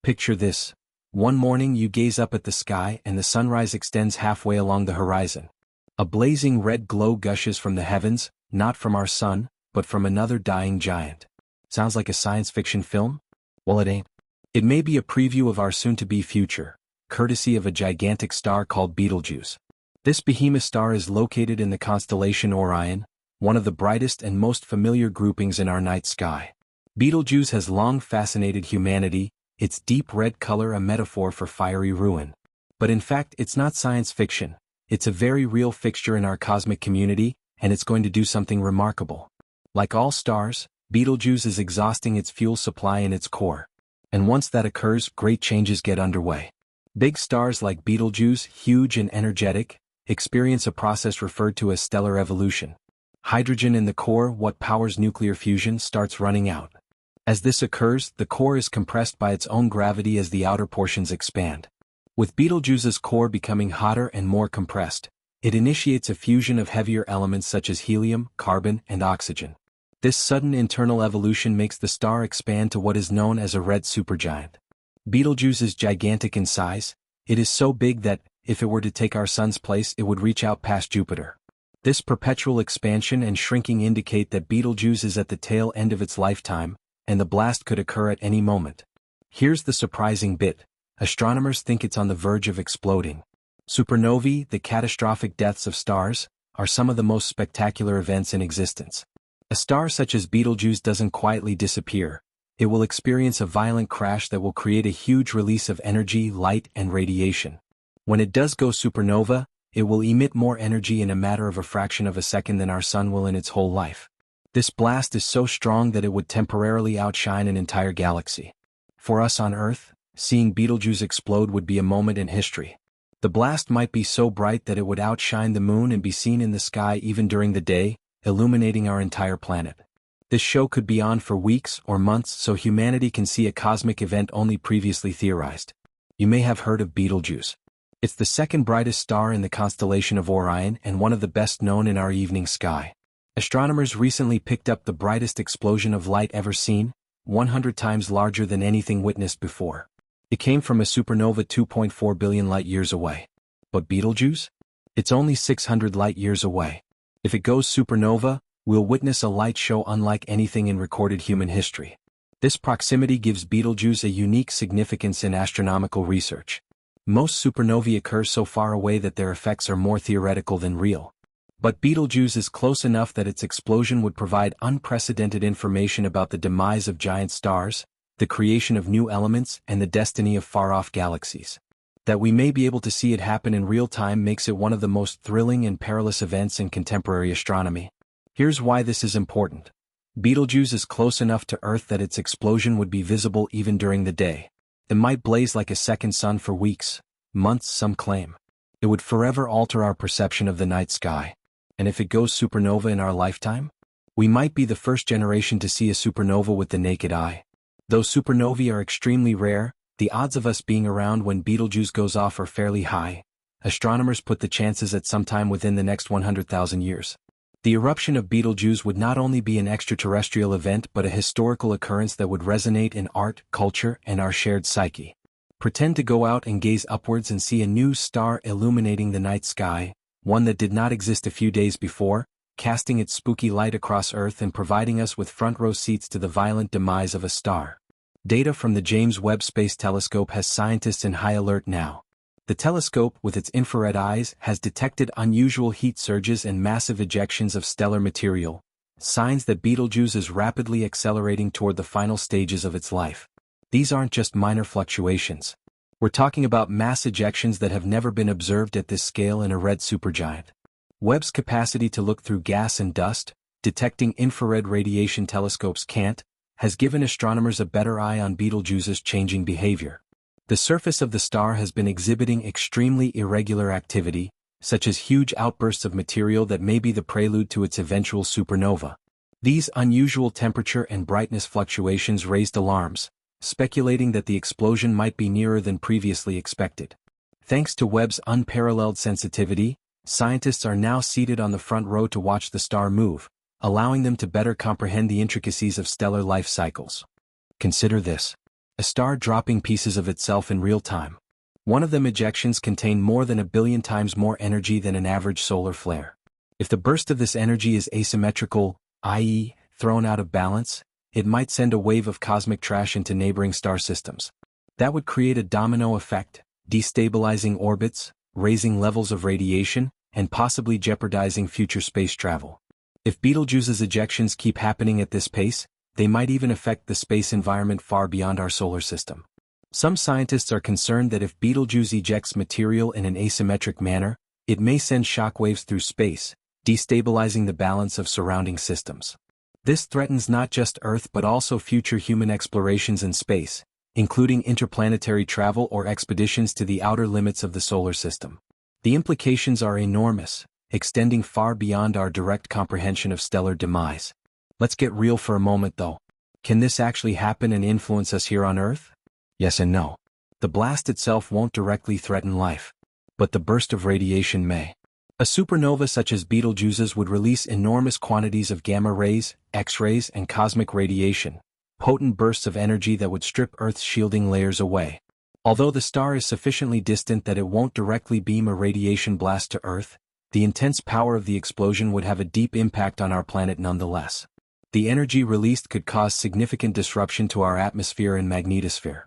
Picture this. One morning you gaze up at the sky and the sunrise extends halfway along the horizon. A blazing red glow gushes from the heavens, not from our sun, but from another dying giant. Sounds like a science fiction film? Well, it ain't. It may be a preview of our soon-to-be future, courtesy of a gigantic star called Betelgeuse. This behemoth star is located in the constellation Orion, one of the brightest and most familiar groupings in our night sky. Betelgeuse has long fascinated humanity, its deep red color a metaphor for fiery ruin. But in fact, it's not science fiction. It's a very real fixture in our cosmic community, and it's going to do something remarkable. Like all stars, Betelgeuse is exhausting its fuel supply in its core. And once that occurs, great changes get underway. Big stars like Betelgeuse, huge and energetic, experience a process referred to as stellar evolution. Hydrogen in the core, what powers nuclear fusion, starts running out. As this occurs, the core is compressed by its own gravity as the outer portions expand. With Betelgeuse's core becoming hotter and more compressed, it initiates a fusion of heavier elements such as helium, carbon, and oxygen. This sudden internal evolution makes the star expand to what is known as a red supergiant. Betelgeuse is gigantic in size. It is so big that, if it were to take our sun's place, it would reach out past Jupiter. This perpetual expansion and shrinking indicate that Betelgeuse is at the tail end of its lifetime, and the blast could occur at any moment. Here's the surprising bit. Astronomers think it's on the verge of exploding. Supernovae, the catastrophic deaths of stars, are some of the most spectacular events in existence. A star such as Betelgeuse doesn't quietly disappear. It will experience a violent crash that will create a huge release of energy, light, and radiation. When it does go supernova, it will emit more energy in a matter of a fraction of a second than our sun will in its whole life. This blast is so strong that it would temporarily outshine an entire galaxy. For us on Earth, seeing Betelgeuse explode would be a moment in history. The blast might be so bright that it would outshine the moon and be seen in the sky even during the day, illuminating our entire planet. This show could be on for weeks or months so humanity can see a cosmic event only previously theorized. You may have heard of Betelgeuse. It's the second brightest star in the constellation of Orion and one of the best known in our evening sky. Astronomers recently picked up the brightest explosion of light ever seen, 100 times larger than anything witnessed before. It came from a supernova 2.4 billion light-years away. But Betelgeuse? It's only 600 light-years away. If it goes supernova, we'll witness a light show unlike anything in recorded human history. This proximity gives Betelgeuse a unique significance in astronomical research. Most supernovae occur so far away that their effects are more theoretical than real. But Betelgeuse is close enough that its explosion would provide unprecedented information about the demise of giant stars, the creation of new elements, and the destiny of far-off galaxies. That we may be able to see it happen in real time makes it one of the most thrilling and perilous events in contemporary astronomy. Here's why this is important. Betelgeuse is close enough to Earth that its explosion would be visible even during the day. It might blaze like a second sun for weeks, months, some claim. It would forever alter our perception of the night sky. And if it goes supernova in our lifetime? We might be the first generation to see a supernova with the naked eye. Though supernovae are extremely rare, the odds of us being around when Betelgeuse goes off are fairly high. Astronomers put the chances at some time within the next 100,000 years. The eruption of Betelgeuse would not only be an extraterrestrial event but a historical occurrence that would resonate in art, culture, and our shared psyche. Pretend to go out and gaze upwards and see a new star illuminating the night sky, one that did not exist a few days before, casting its spooky light across Earth and providing us with front-row seats to the violent demise of a star. Data from the James Webb Space Telescope has scientists in high alert now. The telescope, with its infrared eyes, has detected unusual heat surges and massive ejections of stellar material, signs that Betelgeuse is rapidly accelerating toward the final stages of its life. These aren't just minor fluctuations. We're talking about mass ejections that have never been observed at this scale in a red supergiant. Webb's capacity to look through gas and dust, detecting infrared radiation telescopes can't, has given astronomers a better eye on Betelgeuse's changing behavior. The surface of the star has been exhibiting extremely irregular activity, such as huge outbursts of material that may be the prelude to its eventual supernova. These unusual temperature and brightness fluctuations raised alarms, speculating that the explosion might be nearer than previously expected. Thanks to Webb's unparalleled sensitivity, scientists are now seated on the front row to watch the star move, allowing them to better comprehend the intricacies of stellar life cycles. Consider this. A star dropping pieces of itself in real time. One of them ejections contain more than 1 billion times more energy than an average solar flare. If the burst of this energy is asymmetrical, i.e., thrown out of balance, it might send a wave of cosmic trash into neighboring star systems. That would create a domino effect, destabilizing orbits, raising levels of radiation, and possibly jeopardizing future space travel. If Betelgeuse's ejections keep happening at this pace, they might even affect the space environment far beyond our solar system. Some scientists are concerned that if Betelgeuse ejects material in an asymmetric manner, it may send shockwaves through space, destabilizing the balance of surrounding systems. This threatens not just Earth but also future human explorations in space, including interplanetary travel or expeditions to the outer limits of the solar system. The implications are enormous, extending far beyond our direct comprehension of stellar demise. Let's get real for a moment though. Can this actually happen and influence us here on Earth? Yes and no. The blast itself won't directly threaten life, but the burst of radiation may. A supernova such as Betelgeuse's would release enormous quantities of gamma rays, X-rays, and cosmic radiation, potent bursts of energy that would strip Earth's shielding layers away. Although the star is sufficiently distant that it won't directly beam a radiation blast to Earth, the intense power of the explosion would have a deep impact on our planet nonetheless. The energy released could cause significant disruption to our atmosphere and magnetosphere.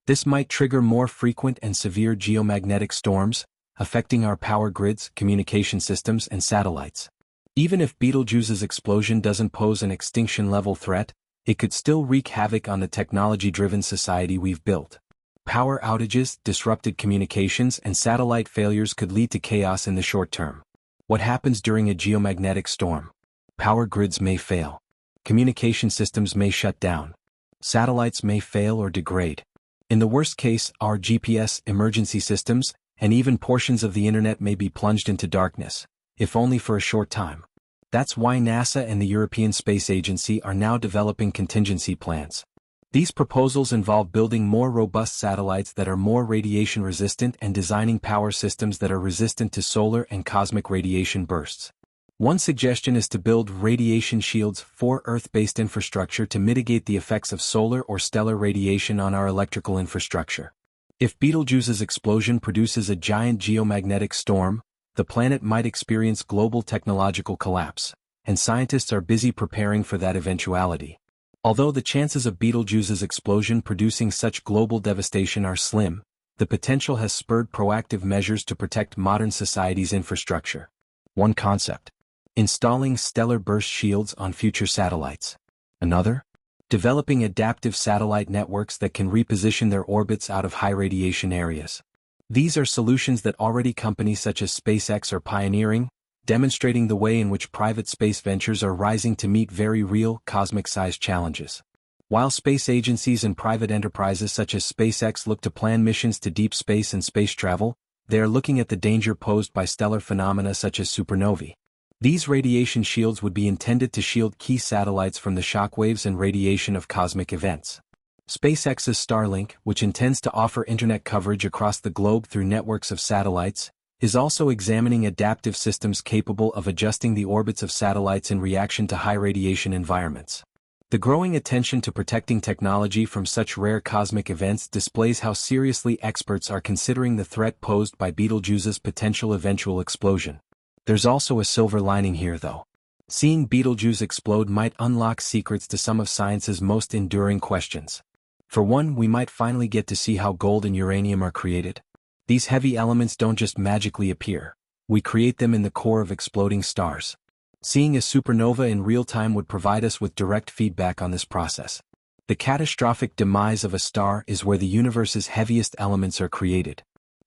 This might trigger more frequent and severe geomagnetic storms, affecting our power grids, communication systems, and satellites. Even if Betelgeuse's explosion doesn't pose an extinction-level threat, it could still wreak havoc on the technology-driven society we've built. Power outages, disrupted communications, and satellite failures could lead to chaos in the short term. What happens during a geomagnetic storm? Power grids may fail. Communication systems may shut down. Satellites may fail or degrade. In the worst case, our GPS, emergency systems, and even portions of the internet may be plunged into darkness, if only for a short time. That's why NASA and the European Space Agency are now developing contingency plans. These proposals involve building more robust satellites that are more radiation resistant and designing power systems that are resistant to solar and cosmic radiation bursts. One suggestion is to build radiation shields for Earth-based infrastructure to mitigate the effects of solar or stellar radiation on our electrical infrastructure. If Betelgeuse's explosion produces a giant geomagnetic storm, the planet might experience global technological collapse, and scientists are busy preparing for that eventuality. Although the chances of Betelgeuse's explosion producing such global devastation are slim, the potential has spurred proactive measures to protect modern society's infrastructure. One concept: installing stellar burst shields on future satellites. Another: developing adaptive satellite networks that can reposition their orbits out of high radiation areas. These are solutions that already companies such as SpaceX are pioneering, demonstrating the way in which private space ventures are rising to meet very real, cosmic-sized challenges. While space agencies and private enterprises such as SpaceX look to plan missions to deep space and space travel, they are looking at the danger posed by stellar phenomena such as supernovae. These radiation shields would be intended to shield key satellites from the shockwaves and radiation of cosmic events. SpaceX's Starlink, which intends to offer internet coverage across the globe through networks of satellites, is also examining adaptive systems capable of adjusting the orbits of satellites in reaction to high radiation environments. The growing attention to protecting technology from such rare cosmic events displays how seriously experts are considering the threat posed by Betelgeuse's potential eventual explosion. There's also a silver lining here though. Seeing Betelgeuse explode might unlock secrets to some of science's most enduring questions. For one, we might finally get to see how gold and uranium are created. These heavy elements don't just magically appear. We create them in the core of exploding stars. Seeing a supernova in real time would provide us with direct feedback on this process. The catastrophic demise of a star is where the universe's heaviest elements are created.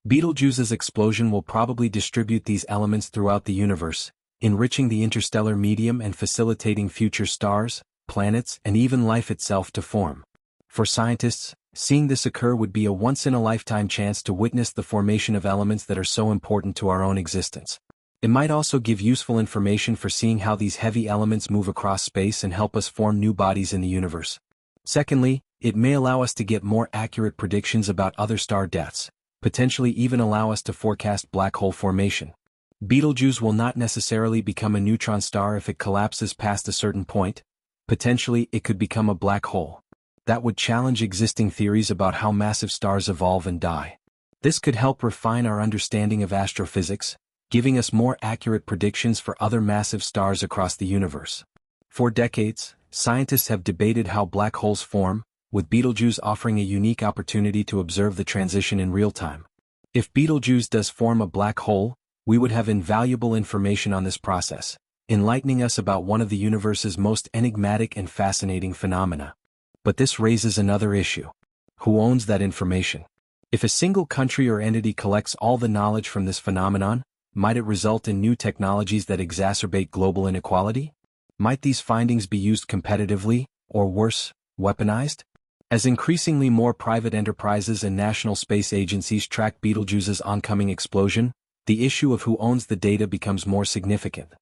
Betelgeuse's explosion will probably distribute these elements throughout the universe, enriching the interstellar medium and facilitating future stars, planets, and even life itself to form. For scientists, seeing this occur would be a once-in-a-lifetime chance to witness the formation of elements that are so important to our own existence. It might also give useful information for seeing how these heavy elements move across space and help us form new bodies in the universe. Secondly, it may allow us to get more accurate predictions about other star deaths, potentially even allow us to forecast black hole formation. Betelgeuse will not necessarily become a neutron star if it collapses past a certain point. Potentially, it could become a black hole. that would challenge existing theories about how massive stars evolve and die. This could help refine our understanding of astrophysics, giving us more accurate predictions for other massive stars across the universe. For decades, scientists have debated how black holes form, with Betelgeuse offering a unique opportunity to observe the transition in real time. If Betelgeuse does form a black hole, we would have invaluable information on this process, enlightening us about one of the universe's most enigmatic and fascinating phenomena. But this raises another issue. Who owns that information? If a single country or entity collects all the knowledge from this phenomenon, might it result in new technologies that exacerbate global inequality? Might these findings be used competitively, or worse, weaponized? As increasingly more private enterprises and national space agencies track Betelgeuse's oncoming explosion, the issue of who owns the data becomes more significant.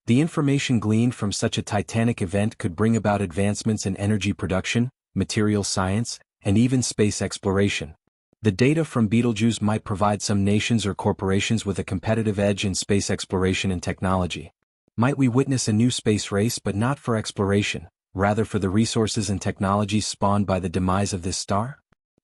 The information gleaned from such a titanic event could bring about advancements in energy production, material science, and even space exploration. The data from Betelgeuse might provide some nations or corporations with a competitive edge in space exploration and technology. Might we witness a new space race, but not for exploration, rather for the resources and technologies spawned by the demise of this star?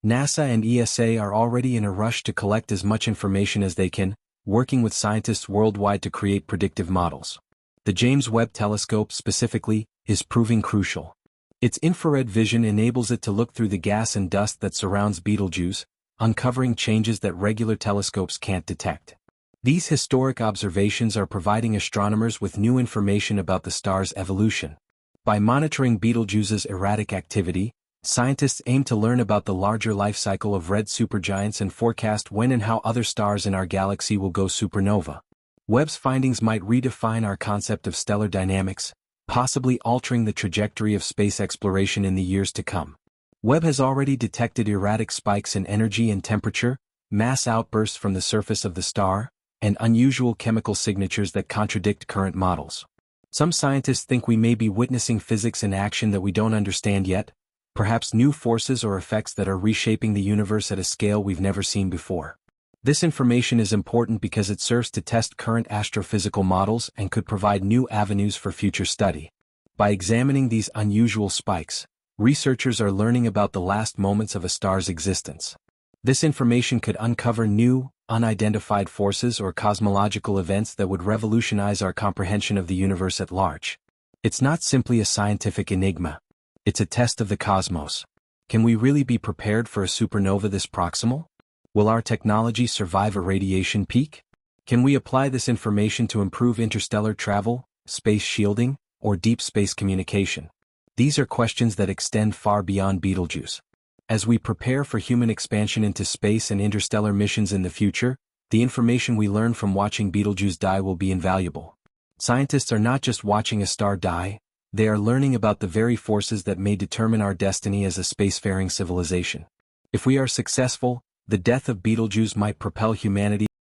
NASA and ESA are already in a rush to collect as much information as they can, working with scientists worldwide to create predictive models. The James Webb Telescope specifically is proving crucial. Its infrared vision enables it to look through the gas and dust that surrounds Betelgeuse, uncovering changes that regular telescopes can't detect. These historic observations are providing astronomers with new information about the star's evolution. By monitoring Betelgeuse's erratic activity, scientists aim to learn about the larger life cycle of red supergiants and forecast when and how other stars in our galaxy will go supernova. Webb's findings might redefine our concept of stellar dynamics, possibly altering the trajectory of space exploration in the years to come. Webb has already detected erratic spikes in energy and temperature, mass outbursts from the surface of the star, and unusual chemical signatures that contradict current models. Some scientists think we may be witnessing physics in action that we don't understand yet, perhaps new forces or effects that are reshaping the universe at a scale we've never seen before. This information is important because it serves to test current astrophysical models and could provide new avenues for future study. By examining these unusual spikes, researchers are learning about the last moments of a star's existence. This information could uncover new, unidentified forces or cosmological events that would revolutionize our comprehension of the universe at large. It's not simply a scientific enigma. It's a test of the cosmos. Can we really be prepared for a supernova this proximal? Will our technology survive a radiation peak? Can we apply this information to improve interstellar travel, space shielding, or deep space communication? These are questions that extend far beyond Betelgeuse. As we prepare for human expansion into space and interstellar missions in the future, the information we learn from watching Betelgeuse die will be invaluable. Scientists are not just watching a star die, they are learning about the very forces that may determine our destiny as a spacefaring civilization. If we are successful, the death of Betelgeuse might propel humanity